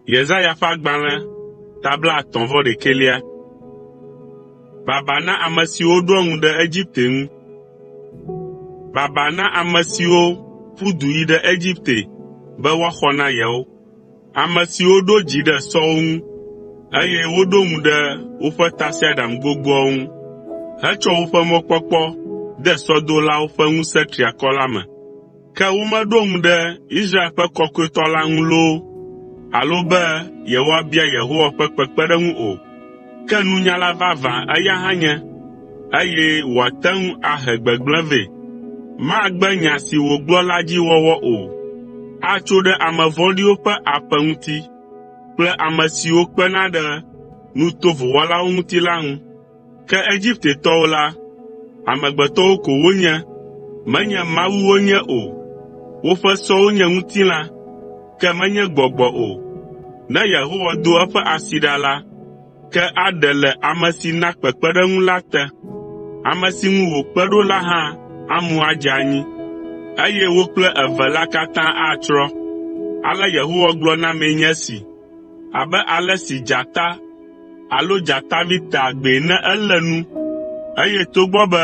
Yesaya ƒe agbalẽ tabla 51. Baba na ame siwo ɖo ŋu ɖe Egipte ŋu. Baba na ame siwo ƒu du yi ɖe Egipte be woaxɔ na yewo. Ame siwo ɖo dzi ɖe sɔwo ŋu, eye woɖo ŋu ɖe woƒe tasiaɖam gbogboawo ŋu, hetsɔ woƒe mɔkpɔkpɔ de sɔdolawo ƒe ŋusẽ triakɔ la me. Ke womeɖo ŋu ɖe Israel ƒe Kɔkɔetɔ la ŋu loo, alo be yewoabia Yehowa ƒe kpekpeɖeŋu o. Ke nunyala vavã eya hã nye, eye wòate ŋu ahe gbegblẽ vɛ. Magbe nya si wògblɔ la dzi wɔwɔ o. Atso ɖe ame vɔ̃ɖiwo ƒe aƒe ŋuti kple ame siwo kpena ɖe nu tovo wɔlawo ŋuti la ŋu. Ke Egiptetɔwo la, amegbetɔwo ko wonye, menye Mawu wonye o. Woƒe sɔwo nye ŋutilã, ke menye gbɔgbɔ o. Ne Yehowa do eƒe asi ɖa la, ke aɖe le ame si na kpekpeɖeŋu la te. Ame si ŋu wòkpe ɖo la hã amu adze anyi, eye wo kple eve la katã atsrɔ̃. Ale Yehowa gblɔ na mee nye esi, abe ale si dzata alo dzatavi tea agbee ne elé nu, eye togbɔ be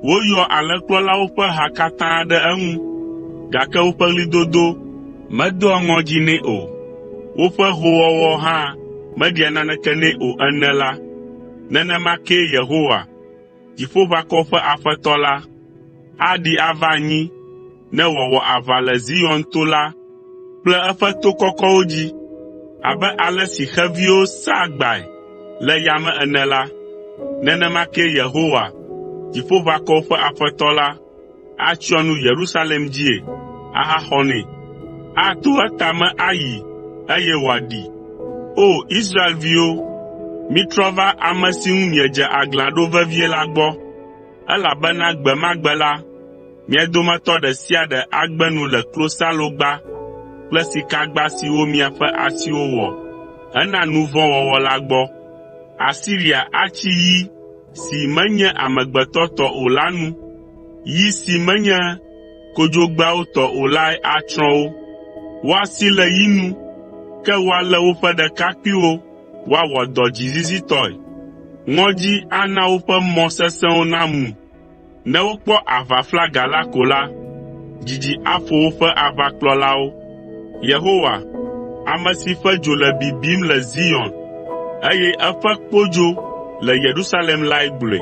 woyɔ alẽkplɔlawo ƒe ha katã ɖe eŋu, gake woƒe ɣlidodo medoa ŋɔdzi nɛ o, woƒe hoowɔwɔ hã meɖia naneke nɛ o ene la, nenema kee Yehowa, Dziƒoʋakɔwo ƒe Aƒetɔ la, aɖi ava anyi ne wòawɔ aʋa le Zion to la kple eƒe to kɔkɔwo dzi. Abe ale si xeviwo saa agbae le yame ene la, nenema kee Yehowa, Dziƒoʋakɔwo ƒe Aƒetɔ la, atsyɔ nu Yerusalem dzie, ahaxɔ nɛ. Ato etame ayi, eye wòaɖi. O Israelviwo, mitrɔ va ame si ŋu miedze aglã ɖo vevie la gbɔ, elabena gbe ma gbe la, mia dometɔ ɖe sia ɖe agbe nu le klosalogba kple sikagba siwo miaƒe asiwo wɔ hena nu vɔ̃ wɔwɔ la gbɔ. Asiria atsi yi si menye amegbetɔ tɔ o la nu. Yi si menye kodzogbeawo tɔ o lae atsrɔ̃ wo. Woasi le yi nu, ke woalé woƒe ɖekakpuiwo woawɔ dɔ dzizizitɔe. Ŋɔdzi ana woƒe mɔ sesẽwo namu. Ne wokpɔ aʋaflaga la ko la, dzidzi aƒo woƒe aʋakplɔlawo. Yehowa, ame si ƒe dzo le bibim le Zion, eye eƒe kpodzo le Yerusalem lae gblɔe.